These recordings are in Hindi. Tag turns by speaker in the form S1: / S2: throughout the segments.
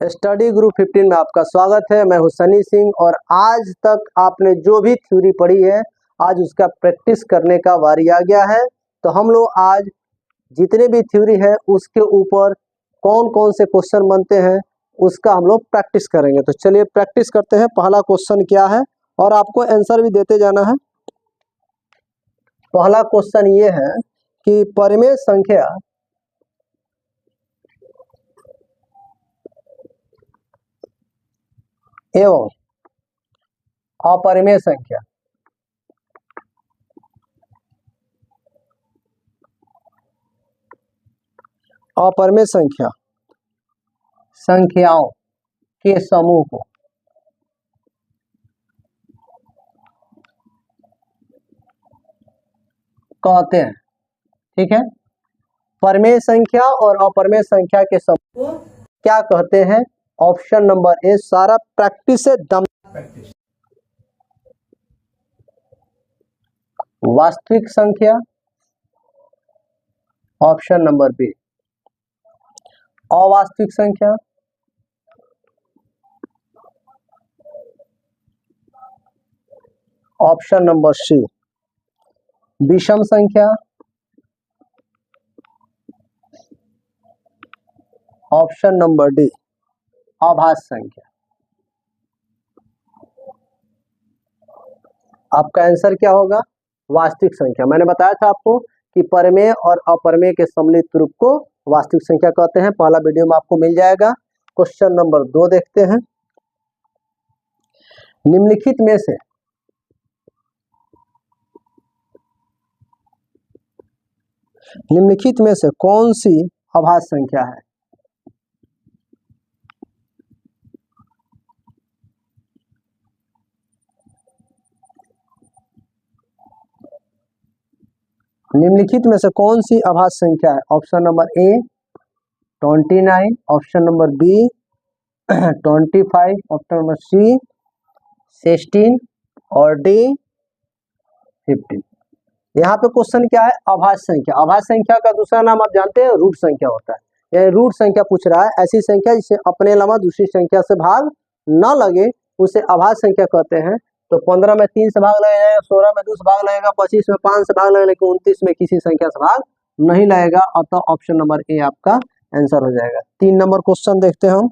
S1: स्टडी ग्रुप 15 में आपका स्वागत है। मैं हूं सनी सिंह और आज तक आपने जो भी थ्योरी पढ़ी है आज उसका प्रैक्टिस करने का बारी आ गया है। तो हम लोग आज जितने भी थ्योरी है उसके ऊपर कौन कौन से क्वेश्चन बनते हैं उसका हम लोग प्रैक्टिस करेंगे। तो चलिए प्रैक्टिस करते हैं। पहला क्वेश्चन क्या है और आपको आंसर भी देते जाना है। पहला क्वेश्चन ये है कि परिमेय संख्या एवं अपरिमेय संख्या संख्याओं के समूह को कहते हैं। ठीक है, परिमेय संख्या और अपरिमेय संख्या के समूह को क्या कहते हैं? ऑप्शन नंबर ए। सारा प्रैक्टिस है, दम प्रैक्टिस। वास्तविक संख्या, ऑप्शन नंबर बी। अवास्तविक संख्या, ऑप्शन नंबर सी। विषम संख्या, ऑप्शन नंबर डी। अभाज्य संख्या। आपका आंसर क्या होगा? वास्तविक संख्या। मैंने बताया था आपको कि परिमेय और अपरिमेय के सम्मिलित रूप को वास्तविक संख्या कहते हैं। पहला वीडियो में आपको मिल जाएगा। क्वेश्चन नंबर 2 देखते हैं। निम्नलिखित में से कौन सी अभाज्य संख्या है? निम्नलिखित में से कौन सी अभाज्य संख्या है? Option number A 29, option number B 25, option number C 16 और डी 15। यहाँ पे क्वेश्चन क्या है? अभाज्य संख्या। अभाज्य संख्या का दूसरा नाम आप जानते हैं, रूट संख्या होता है। यह रूट संख्या पूछ रहा है। ऐसी संख्या जिसे अपने अलावा दूसरी संख्या से भाग न लगे उसे अभाज्य संख्या कहते हैं। तो 15 में 3 से भाग लगेगा, 16 में 2 से भाग लगेगा, 25 में 5 से भाग लगेगा, लेकिन 29 में किसी संख्या से भाग नहीं लगेगा। अतः ऑप्शन नंबर ए आपका आंसर हो जाएगा। 3 नंबर क्वेश्चन देखते हैं हम।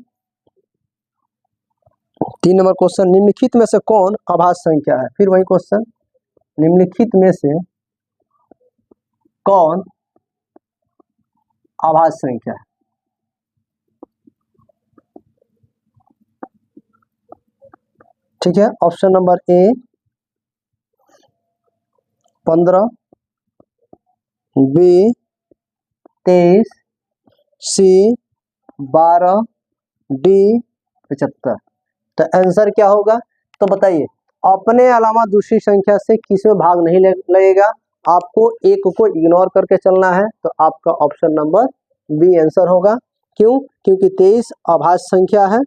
S1: 3 नंबर क्वेश्चन, निम्नलिखित में से कौन अभाज्य संख्या है? फिर वही क्वेश्चन, निम्नलिखित में से कौन अभाज्य संख्या है? ठीक है, option number A 15, B 23, C 12, D 75। तो आंसर क्या होगा? तो बताइए, अपने अलावा दूसरी संख्या से किसी में भाग नहीं लगेगा, आपको एक को इग्नोर करके चलना है। तो आपका ऑप्शन नंबर बी आंसर होगा। क्यों? क्योंकि 23 अभाज्य संख्या है।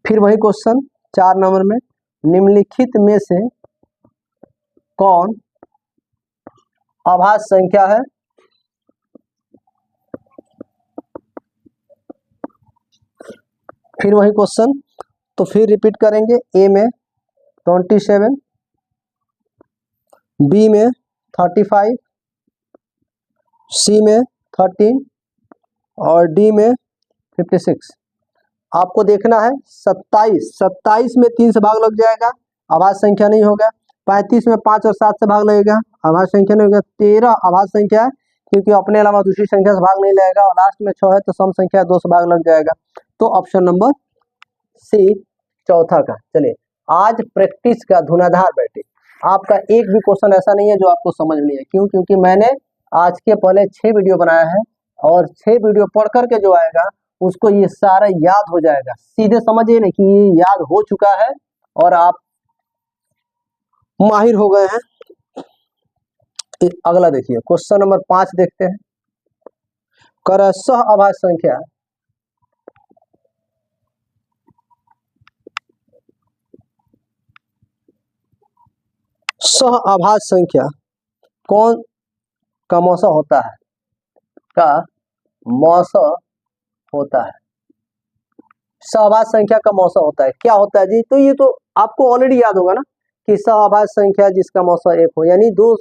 S1: फिर वही क्वेश्चन 4 नंबर में, निम्नलिखित में से कौन अभाज्य संख्या है? फिर वही क्वेश्चन, तो फिर रिपीट करेंगे। ए में 27, बी में 35, सी में 13 और डी में 56। आपको देखना है 27 में 3 से भाग लग जाएगा, अभाज्य संख्या नहीं होगा। 35 में 5 और 7 से भाग लगेगा, अभाज्य संख्या नहीं होगा। 13 अभाज्य संख्या है क्योंकि अपने अलावा दूसरी संख्या से भाग नहीं लगेगा, और लास्ट में 6 है तो सम संख्या 2 से भाग लग जाएगा। तो ऑप्शन नंबर सी चौथा का। चलिए, आज प्रैक्टिस का धुनाधार बैठे। आपका एक भी क्वेश्चन ऐसा नहीं है जो आपको समझ नहीं है। क्यों? क्योंकि मैंने आज के पहले 6 वीडियो बनाया है और 6 वीडियो पढ़ करके जो आएगा उसको ये सारा याद हो जाएगा। सीधे समझिए नहीं कि ये याद हो चुका है और आप माहिर हो गए हैं। अगला देखिए, क्वेश्चन नंबर 5 देखते हैं। क्रमशः अभाज्य संख्या सह अभाज्य संख्या कौन क्रमशः होता है? का मौसा होता है। सहअभाज्य संख्या का मौसा होता है, क्या होता है जी? तो ये तो आपको ऑलरेडी याद होगा ना कि सहअभाज्य संख्या जिसका मौसा 1 हो, यानी दो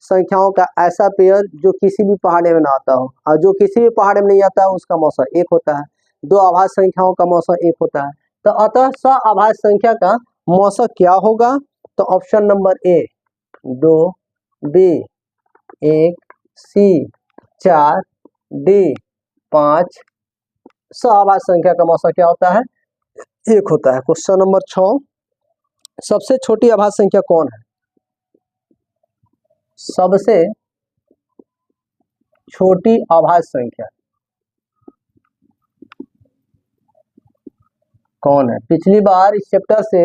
S1: संख्याओं का ऐसा पेयर जो किसी भी पहाड़े में ना आता हो, और जो किसी भी पहाड़े में नहीं आता है उसका मौसा 1 होता है। दो अभाज्य संख्याओं का मौसा 1 होता है। तो अतः सहअभाज्य संख्या का मौसा क्या होगा? तो option number A 2, B 1, C 4, D 5। सहअभाज्य संख्या का मौसा क्या होता है? 1 होता है। क्वेश्चन नंबर 6, सबसे छोटी अभाज्य संख्या कौन है? सबसे छोटी अभाज्य संख्या कौन है? पिछली बार इस चैप्टर से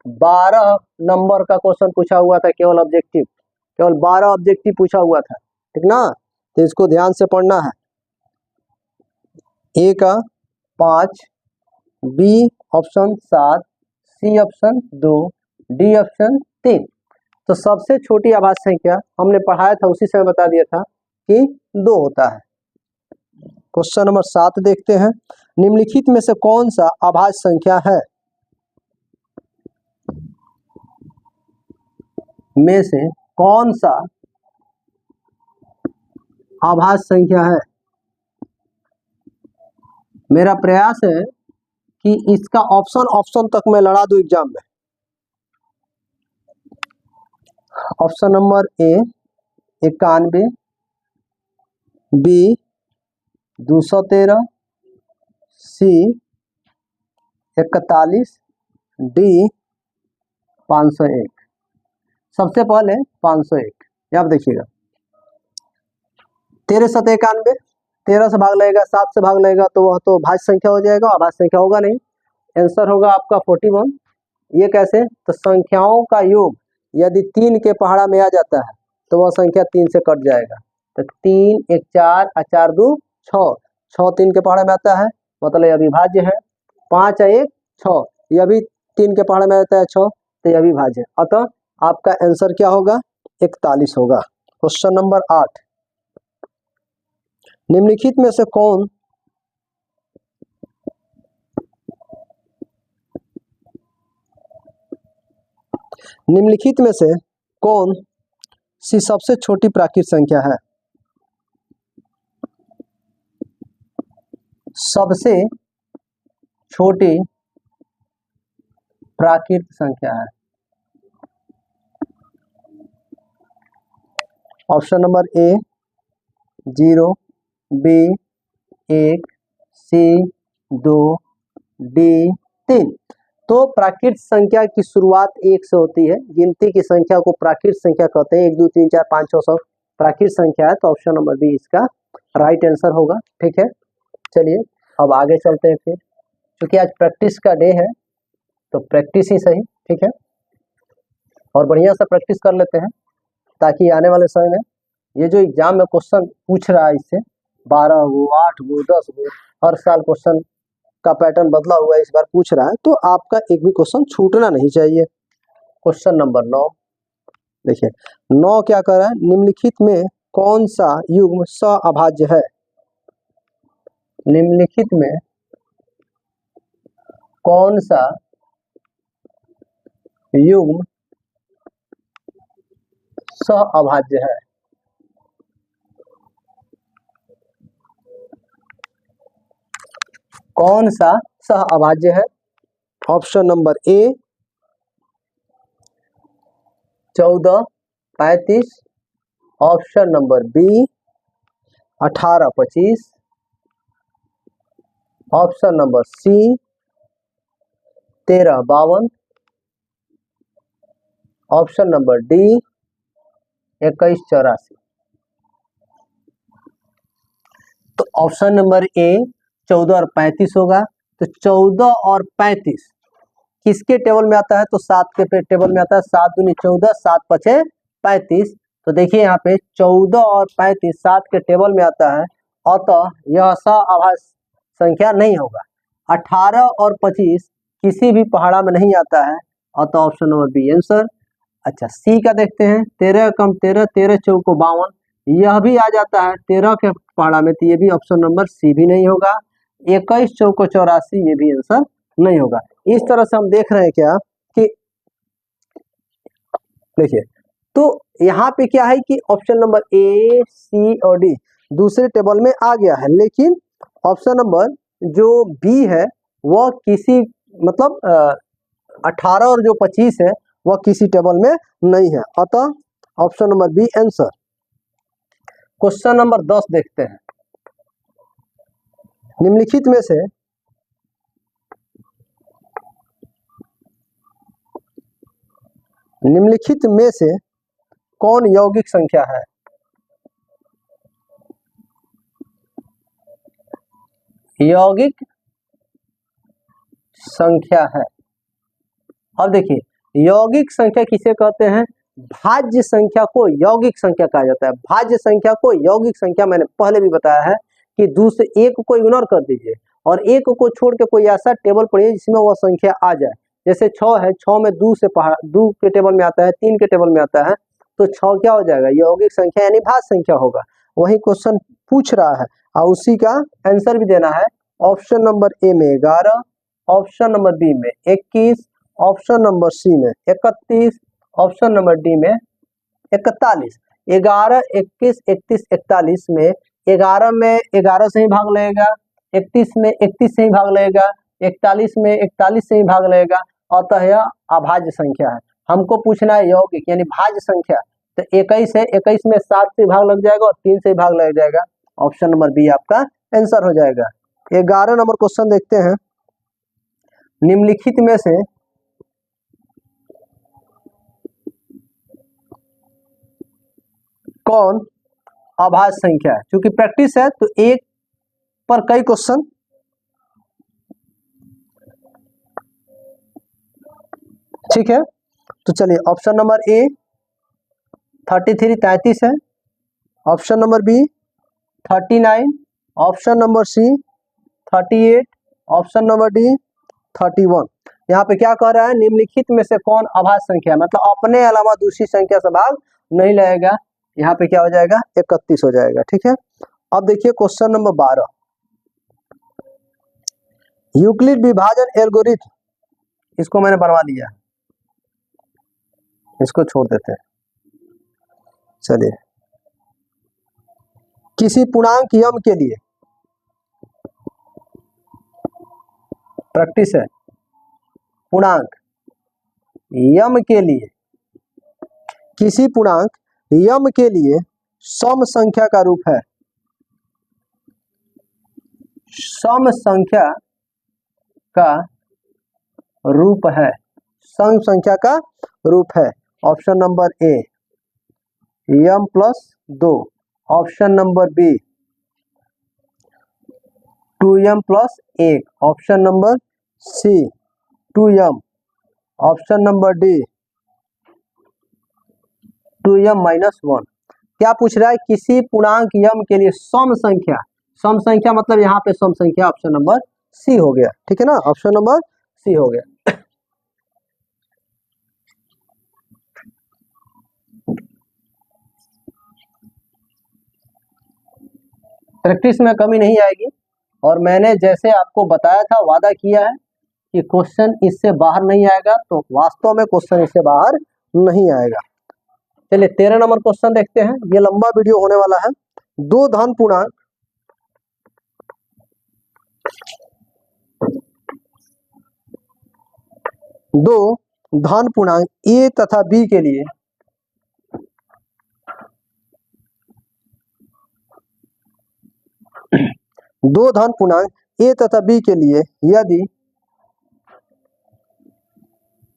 S1: 12 नंबर का क्वेश्चन पूछा हुआ था, केवल ऑब्जेक्टिव, केवल 12 ऑब्जेक्टिव पूछा हुआ था, ठीक ना? तो इसको ध्यान से पढ़ना है। ए का 5, B option 7, C option 2, D option 3। तो सबसे छोटी अभाज्य संख्या हमने पढ़ाया था, उसी समय बता दिया था कि 2 होता है। क्वेश्चन नंबर 7 देखते हैं। निम्नलिखित में से कौन सा अभाज्य संख्या है? में से कौन सा अभाज्य संख्या है? मेरा प्रयास है कि इसका ऑप्शन तक मैं लड़ा दूं एग्जाम में। Option number A 91, B 213, C 41, D 501। सबसे पहले 501, आप देखिएगा 13 7 91, 13 से भाग लगेगा, 7 से भाग लगेगा तो वह तो भाज्य संख्या हो जाएगा, अभाज्य संख्या होगा नहीं। आंसर होगा आपका 41। ये कैसे? तो संख्याओं का योग यदि 3 के पहाड़ा में आ जाता है तो वह संख्या 3 से कट जाएगा। तो 3 1 4 और 4 2 6, 6 3 के पहाड़े में आता है, मतलब यह अविभाज्य है। 5 और 1 6, यह भी 3 के पहाड़े में आता है 6, तो यह भी भाज्य है। अतः आपका आंसर क्या होगा? 41 होगा। क्वेश्चन नंबर 8, निम्नलिखित में से कौन निम्नलिखित में से कौन सी सबसे छोटी प्राकृत संख्या है? सबसे छोटी प्राकृत संख्या है। Option number A 0, B 1, C 2, D 3। तो प्राकृत संख्या की शुरुआत 1 से होती है। गिनती की संख्या को प्राकृत संख्या कहते हैं। 1 2 3 4 5 6 7 प्राकृत संख्या है। तो ऑप्शन नंबर बी इसका राइट आंसर होगा। ठीक है, चलिए अब आगे चलते हैं फिर। क्योंकि आज प्रैक्टिस का डे है तो प्रैक्टिस ही सही, ठीक है, और बढ़िया से प्रैक्टिस कर लेते हैं ताकि आने वाले समय में ये जो एग्जाम में क्वेश्चन पूछ रहा है इससे 12 गो 8 गो 10 गो, हर साल क्वेश्चन का पैटर्न बदला हुआ है, इस बार पूछ रहा है, तो आपका एक भी क्वेश्चन छूटना नहीं चाहिए। क्वेश्चन नंबर 9 देखिए, 9 क्या कर रहा है? निम्नलिखित में कौन सा युग्म सहअभाज्य है? निम्नलिखित में कौन सा युग्म सहअभाज्य है? कौन सा सहअभाज्य है? Option number A 14 35, option number B 18 25, option number C 13 52, option number D 21 84। तो ऑप्शन नंबर ए 14 और 35 होगा। तो 14 और 35 किसके टेबल में आता है? तो 7 के टेबल में आता है। 7 दूनी 14, 7 पचे 35। तो देखिए यहाँ पे 14 और 35 7 के टेबल में आता है, अतः यह सहअभाज्य संख्या नहीं होगा। 18 और 25 किसी भी पहाड़ा में नहीं आता है, अतः ऑप्शन नंबर बी आंसर। अच्छा, सी का देखते हैं। 13 कम 13, 13 चौको 52, यह भी आ जाता है 13 के पहाड़ा में, तो ये भी ऑप्शन नंबर सी भी नहीं होगा। 21 चौको 84, ये भी आंसर नहीं होगा। इस तरह से हम देख रहे हैं क्या कि देखिए, तो यहाँ पे क्या है कि ऑप्शन नंबर ए, सी और डी दूसरे टेबल में आ गया है, लेकिन ऑप्शन नंबर जो बी है वह किसी मतलब 18 और जो 25 है वह किसी टेबल में नहीं है, अतः option number B answer. Question number 10 देखते हैं। निम्नलिखित में से कौन यौगिक संख्या है? यौगिक संख्या है। अब देखिए, यौगिक संख्या किसे कहते हैं? भाज्य संख्या को यौगिक संख्या कहा जाता है। भाज्य संख्या को यौगिक संख्या मैंने पहले भी बताया है कि दूसरे एक को इग्नोर कर दीजिए और एक को छोड़ के कोई ऐसा टेबल पढ़िए जिसमें वह संख्या आ जाए। जैसे 6 है, 6 में 2 से दो के टेबल में आता है, 3 के टेबल में आता है, तो 6 क्या हो जाएगा? यौगिक संख्या यानी भाज्य संख्या होगा। वही क्वेश्चन पूछ रहा है और उसी का आंसर भी देना है। ऑप्शन नंबर ए में 11, ऑप्शन नंबर बी में 21, ऑप्शन नंबर सी में 31, ऑप्शन नंबर डी में 41। 11, 21, 31, 41 में 11 में 11 से ही भाग लगेगा, 31 में 31 से ही भाग लगेगा, 41 में 41 से ही भाग लगेगा, अतः यह अभाज्य संख्या है। हमको पूछना है यौगिक यानी भाज्य संख्या, तो 21 है, 21 में 7 से भाग लग जाएगा और 3 से भाग लग जाएगा। ऑप्शन नंबर बी आपका आंसर हो जाएगा। 11 नंबर क्वेश्चन देखते हैं। निम्नलिखित में से कौन अभाज्य संख्या है? क्योंकि प्रैक्टिस है तो एक पर कई क्वेश्चन। ठीक है, तो चलिए ऑप्शन नंबर ए 33 33 है, option number B 39, option number C 38, option number D 31। यहाँ पे क्या कह रहा है? निम्नलिखित में से कौन अभाज्य संख्या, मतलब अपने अलावा दूसरी संख्या से भाग नहीं लगेगा। यहाँ पे क्या हो जाएगा? 31 हो जाएगा। ठीक है, अब देखिए क्वेश्चन नंबर 12, यूक्लिड विभाजन एल्गोरिथम, इसको मैंने बनवा दिया, इसको छोड़ देते हैं। चलिए, किसी पूर्णांक यम के लिए, प्रैक्टिस है, पूर्णांक यम के लिए, किसी पूर्णांक यम के लिए सम संख्या का रूप है, सम संख्या का रूप है, सम संख्या का रूप है। Option number A m plus 2, option number B 2m plus 1, option number C 2m, option number D 2m minus 1। क्या पूछ रहा है? किसी पूर्णांक यम के लिए सम संख्या, सम संख्या मतलब यहाँ पे सम संख्या ऑप्शन नंबर सी हो गया। ठीक है ना, ऑप्शन नंबर सी हो गया। प्रैक्टिस में कमी नहीं आएगी और मैंने जैसे आपको बताया था, वादा किया है कि क्वेश्चन इससे बाहर नहीं आएगा, तो वास्तव में क्वेश्चन इससे बाहर नहीं आएगा। चलिए 13 नंबर क्वेश्चन देखते हैं, ये लंबा वीडियो होने वाला है। दो धन पूर्णांक ए तथा बी के लिए दो धन पूर्णांक ए तथा बी के लिए यदि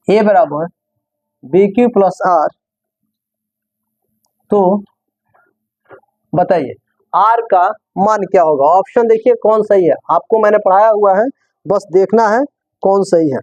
S1: ए बराबर बी क्यू प्लस आर, तो बताइए आर का मान क्या होगा? ऑप्शन देखिए कौन सही है, आपको मैंने पढ़ाया हुआ है, बस देखना है कौन सही है।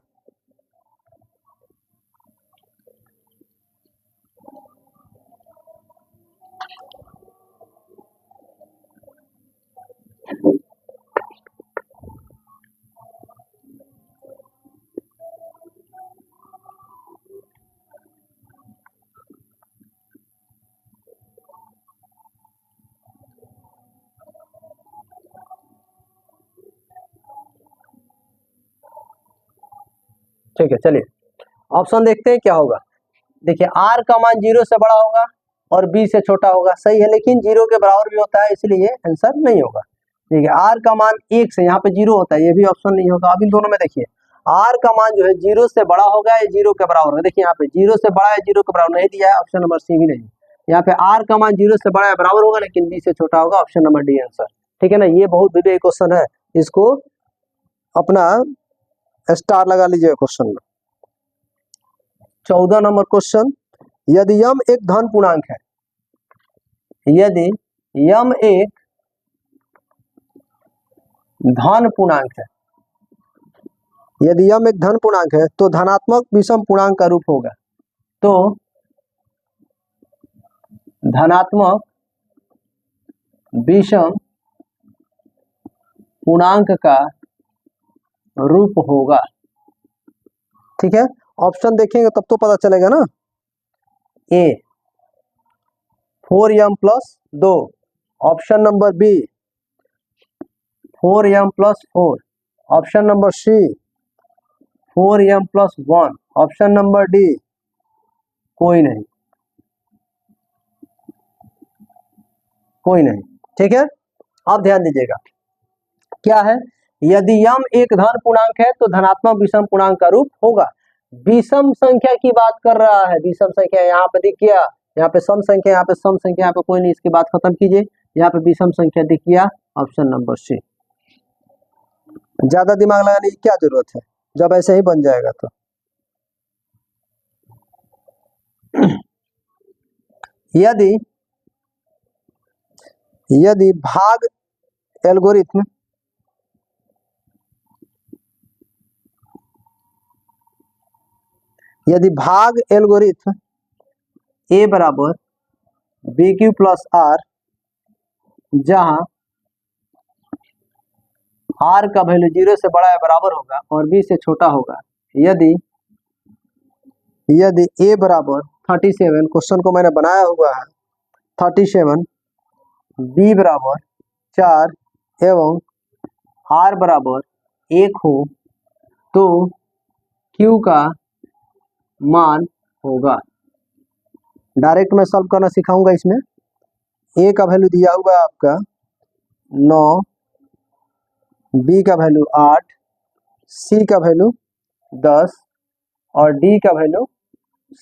S1: ठीक है, चलिए ऑप्शन देखते हैं क्या होगा। देखिए r का मान 0 से बड़ा होगा और b से छोटा होगा, सही है, लेकिन 0 के बराबर भी होता है, इसलिए आंसर नहीं होगा। ठीक है, r का मान 1 से, यहाँ पे 0 होता है, ये भी ऑप्शन नहीं होगा। अब इन दोनों में देखिए r का मान जो है 0 से बड़ा होगा या 0 के बराबर होगा। देखिए यहाँ पे 0 से बड़ा है 0 के बराबर नहीं दिया है, ऑप्शन नंबर सी भी नहीं। यहाँ पे r का मान 0 से बड़ा है बराबर होगा, लेकिन b से छोटा होगा, ऑप्शन नंबर डी आंसर। ठीक है ना, ये बहुत विवेक क्वेश्चन है, इसको अपना स्टार लगा लीजिए क्वेश्चन में। 14 नंबर क्वेश्चन, यदि यम एक धन पूर्णांक है, यदि यम एक धन पूर्णांक है, यदि यम एक धन पूर्णांक है तो धनात्मक विषम पूर्णांक का रूप होगा। तो धनात्मक विषम पूर्णांक का रूप होगा। ठीक है, ऑप्शन देखेंगे तब तो पता चलेगा ना। A 4m plus 2, option number B 4m plus 4, option number C 4m plus 1, option number D कोई नहीं, कोई नहीं। ठीक है, अब ध्यान दीजिएगा क्या है, यदि यम एक धन पूर्णांक है तो धनात्मक विषम पूर्णांक का रूप होगा। विषम संख्या की बात कर रहा है, विषम संख्या यहाँ पे दिख गया, यहाँ पे सम संख्या, यहाँ पे सम संख्या, यहाँ पे कोई नहीं, इसकी बात खत्म कीजिए। यहाँ पे विषम संख्या दिख गया, ऑप्शन नंबर सी। ज्यादा दिमाग लगाने की क्या जरूरत है, जब ऐसे ही बन जाएगा तो। यदि भाग एल्गोरिथम ए बराबर बी क्यू प्लस आर, जहां आर का वैल्यू 0 से बड़ा या बराबर होगा और बी से छोटा होगा, यदि ए बराबर 37, क्वेश्चन को मैंने बनाया हुआ है 37, बी बराबर 4 एवं आर बराबर 1 हो, तो क्यू का मान होगा। डायरेक्ट मैं सॉल्व करना सिखाऊंगा इसमें। ए का वैल्यू दिया हुआ है आपका 9, बी का वैल्यू 8, सी का वैल्यू 10 और डी का वैल्यू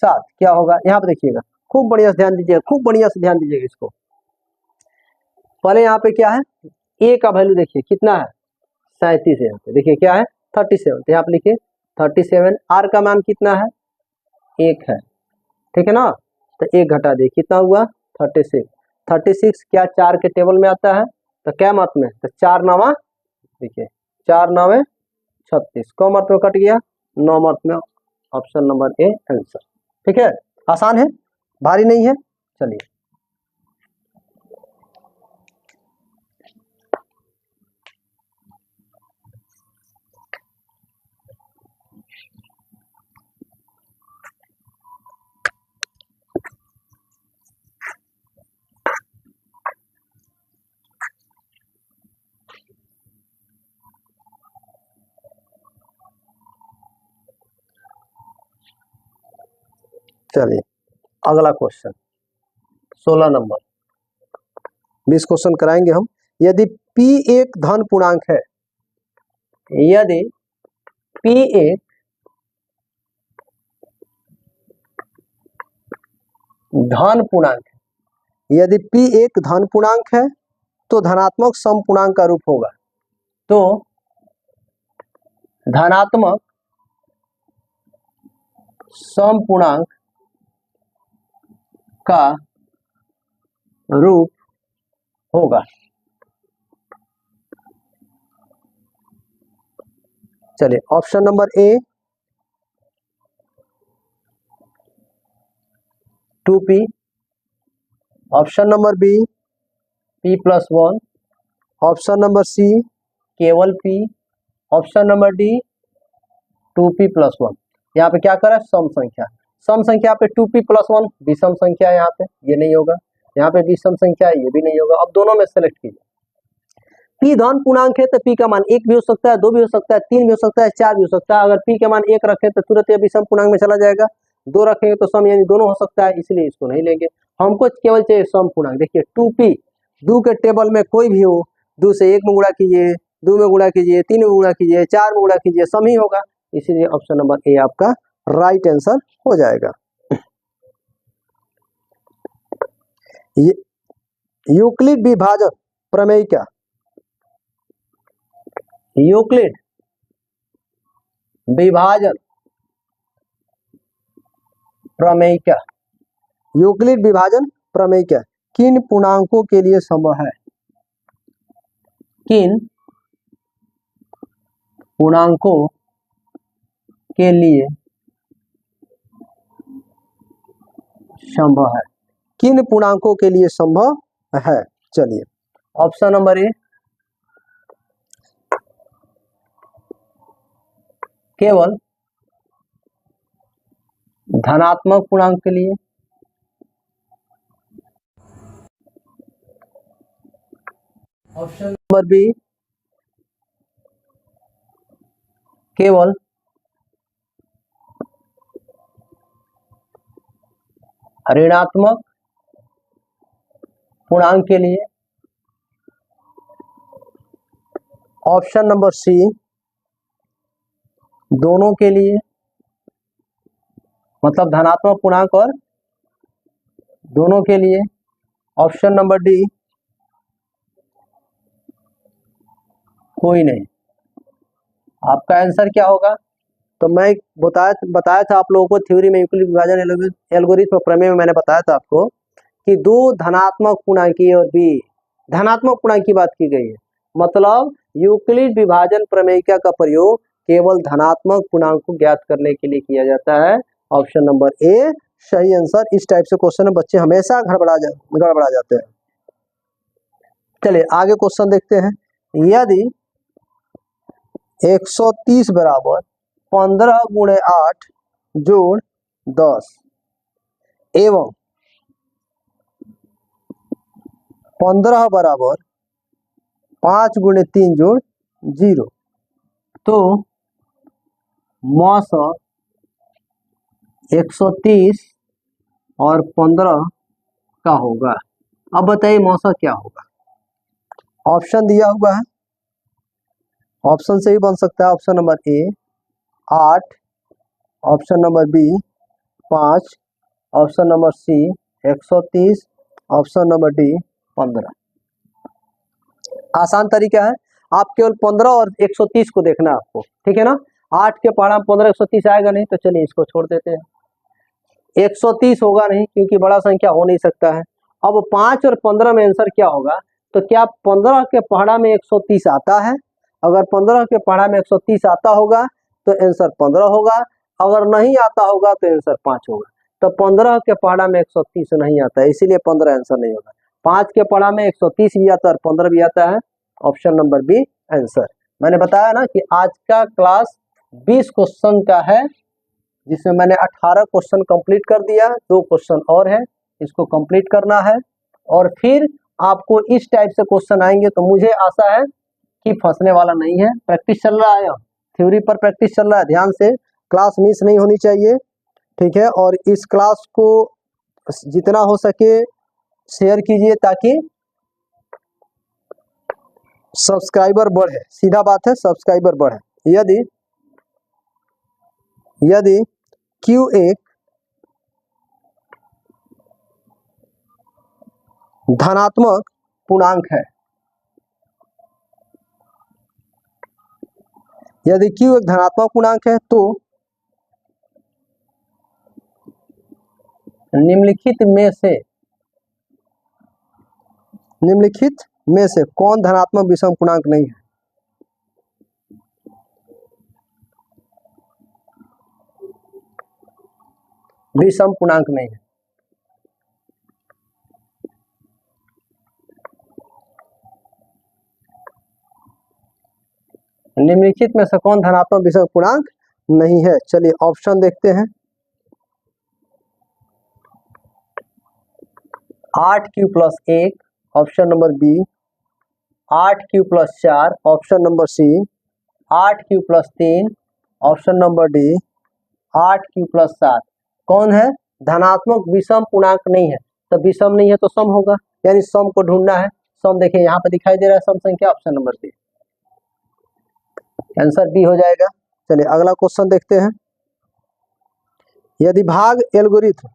S1: 7। क्या होगा, यहाँ पे देखिएगा, खूब बढ़िया से ध्यान दीजिएगा, खूब बढ़िया से ध्यान दीजिएगा इसको। पहले यहाँ पे क्या है, ए का वैल्यू देखिए कितना है 37 है, यहाँ पे देखिए क्या है 37, तो यहाँ पे लिखिए 37। आर का मान कितना है 1 है, ठीक है ना, तो 1 घटा दे, कितना हुआ 36। 36 क्या 4 के टेबल में आता है, तो क्या मत में, तो 4 9 देखिए 4 9 36, कौ मत में कट गया 9 मत में, ऑप्शन नंबर ए आंसर। ठीक है, आसान है, भारी नहीं है। चलिए चलिए अगला क्वेश्चन 16 नंबर, 20 क्वेश्चन कराएंगे हम। यदि P एक धन पूर्णांक है, यदि P एक धन पूर्णांक है, यदि P एक धन पूर्णांक है तो धनात्मक सम पूर्णांक का रूप होगा। तो धनात्मक सम पूर्णांक का रूप होगा। चलिए option number A 2p, option number B p+1, option number C केवल p, option number D 2p+1। यहाँ पे क्या करा, सम संख्या, सम संख्या पे 2p+1 विषम संख्या है, यहाँ पे ये नहीं होगा, यहाँ पे विषम संख्या है, ये भी नहीं होगा। अब दोनों में सेलेक्ट कीजिए, p धन पूर्णांक है तो p का मान 1 भी हो सकता है, 2 भी हो सकता है, 3 भी हो सकता है, 4 भी हो सकता है। अगर p का मान 1 रखें तो तुरंत ये विषम पूर्णांक में चला जाएगा, 2 रखेंगे तो सम यानी दोनों हो सकता है, इसलिए इसको नहीं लेंगे। हमको केवल चाहिए सम पूर्णांक। देखिए 2p 2 के टेबल में कोई भी हो, 2 से 1 में गुणा कीजिए, 2 में गुणा कीजिए, 3 में गुणा कीजिए, 4 में गुणा कीजिए, सम ही होगा, इसीलिए ऑप्शन नंबर ए आपका राइट आंसर हो जाएगा। यूक्लिड विभाजन प्रमेय क्या? यूक्लिड विभाजन प्रमेय क्या? यूक्लिड विभाजन प्रमेय क्या? किन पूर्णांकों के लिए संभव है? किन पूर्णांकों के लिए संभव है? किन पूर्णांकों के लिए संभव है? चलिए ऑप्शन नंबर ए केवल धनात्मक पूर्णांक के लिए, ऑप्शन नंबर बी केवल ऋणात्मक पूर्णांक के लिए, ऑप्शन नंबर सी दोनों के लिए, मतलब धनात्मक पूर्णांक और दोनों के लिए, ऑप्शन नंबर डी कोई नहीं। आपका आंसर क्या होगा? तो मैं बताया था आप लोगों को थ्योरी में यूक्लिड विभाजन एल्गोरिथम प्रमेय में मैंने बताया था आपको कि दो धनात्मक पूर्णांकी और बी धनात्मक पूर्णांक की बात की गई है, मतलब यूक्लिड विभाजन प्रमेय का प्रयोग केवल धनात्मक पूर्णांक को ज्ञात करने के लिए किया जाता है। ऑप्शन नंबर ए सही आंसर। इस टाइप से क्वेश्चन में बच्चे हमेशा गड़बड़ा जाते हैं। चलिए आगे क्वेश्चन देखते हैं। यदि 130 बराबर 15 गुणे 8 जोड़ 10 एवं 15 बराबर 5 गुणे 3 जोड़ 0 तो मौसा 130 और 15 का होगा। अब बताइए मौसा क्या होगा? ऑप्शन दिया हुआ है, ऑप्शन से ही बन सकता है। Option number A 8, option number B 5, option number C 130, option number D 15। आसान तरीका है, आप केवल 15 और 130 को देखना है आपको, ठीक है ना। 8 के पहाड़ा में 15 130 आएगा नहीं, तो चलिए इसको छोड़ देते हैं। 130 होगा नहीं क्योंकि बड़ा संख्या हो नहीं सकता है। अब 5 और 15 में आंसर क्या होगा? तो क्या 15 के पहाड़ा में 130 आता है? अगर 15 के पहाड़ा में 130 आता होगा तो आंसर 15 होगा, अगर नहीं आता होगा तो आंसर 5 होगा। तो 15 के पहाड़ा में 130 नहीं आता है, इसीलिए 15 आंसर नहीं होगा। 5 के पहाड़ा में 130 भी आता है और 15 भी आता है, ऑप्शन नंबर बी आंसर। मैंने बताया ना कि आज का क्लास 20 क्वेश्चन का है, जिसमें मैंने 18 क्वेश्चन कंप्लीट कर दिया, 2 क्वेश्चन और है, इसको कंप्लीट करना है और फिर आपको इस टाइप से क्वेश्चन आएंगे। तो मुझे आशा है कि फंसने वाला नहीं है। प्रैक्टिस चल रहा है, थ्योरी पर प्रैक्टिस चल रहा है, ध्यान से क्लास मिस नहीं होनी चाहिए, ठीक है। और इस क्लास को जितना हो सके शेयर कीजिए ताकि सब्सक्राइबर बढ़े, सीधा बात है सब्सक्राइबर बढ़े। यदि Q एक धनात्मक पूर्णांक है, यदि Q एक धनात्मक पूर्णांक है तो निम्नलिखित में से कौन धनात्मक विषम पूर्णांक नहीं है? विषम पूर्णांक नहीं है। निम्नलिखित में से कौन धनात्मक विषम पूर्णांक नहीं है? चलिए ऑप्शन देखते हैं। 8Q + 1, option number B 8q+4 option number C, 8q+3 option number D, 8q+7। कौन है? धनात्मक विषम पूर्णांक नहीं है, तो विषम नहीं है तो सम होगा, यानी सम को ढूंढना है। सम देखिए यहाँ पे दिखाई दे रहा है, सम संख्या option number C, answer B हो जाएगा। चलिए अगला क्वेश्चन देखते हैं। यदि भाग एल्गोरिथम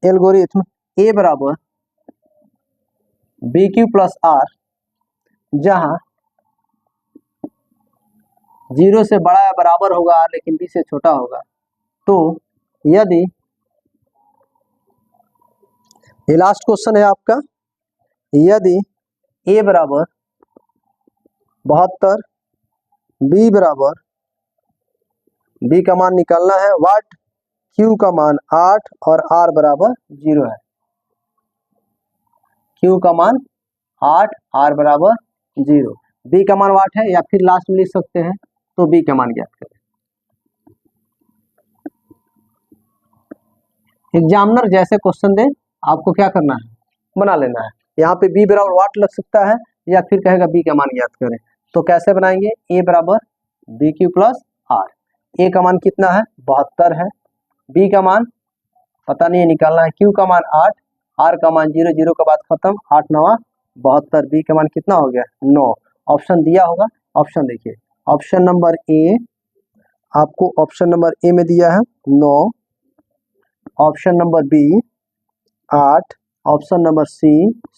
S1: एल्गोरिथम ए बराबर BQ+R, जहां 0 से बड़ा या बराबर होगा R लेकिन B से छोटा होगा, तो यदि, ये लास्ट क्वेश्चन है आपका, यदि A बराबर 72, B बराबर, B का मान निकालना है वाट, Q का मान 8 और R बराबर 0 है। Q का मान 8, R बराबर 0, B का मान वाट है, या फिर लास्ट में लिख सकते हैं, तो B का मान ज्ञात करें। एग्जामिनर जैसे क्वेश्चन दे आपको क्या करना है, बना लेना है। यहाँ पे B बराबर वाट लग सकता है, या फिर कहेगा B का मान ज्ञात करें, तो कैसे बनाएंगे? A बराबर BQ+R, A का मान कितना है? 72 है, B का मान पता नहीं है, निकालना है। Q का मान 8, R का मान 0, 0 का बाद खत्म, 8 9 72, B का मान कितना हो गया? 9। ऑप्शन दिया होगा, ऑप्शन देखिए, ऑप्शन नंबर ए, आपको ऑप्शन नंबर ए में दिया है 9, option number B 8, option number C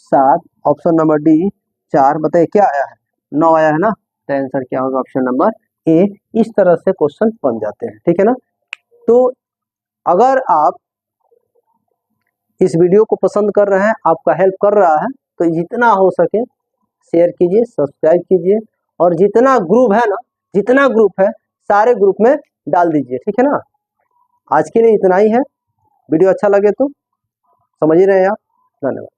S1: 7, option number D 4। बताइए क्या आया है? 9 आया है ना, तो आंसर क्या होगा? ऑप्शन नंबर ए। इस तरह से क्वेश्चन बन जाते हैं, ठीक है ना। तो अगर आप इस वीडियो को पसंद कर रहे हैं, आपका हेल्प कर रहा है, तो जितना हो सके शेयर कीजिए, सब्सक्राइब कीजिए, और जितना ग्रुप है ना, जितना ग्रुप है सारे ग्रुप में डाल दीजिए, ठीक है ना। आज के लिए इतना ही है। वीडियो अच्छा लगे तो समझ ही रहे हैं आप। धन्यवाद।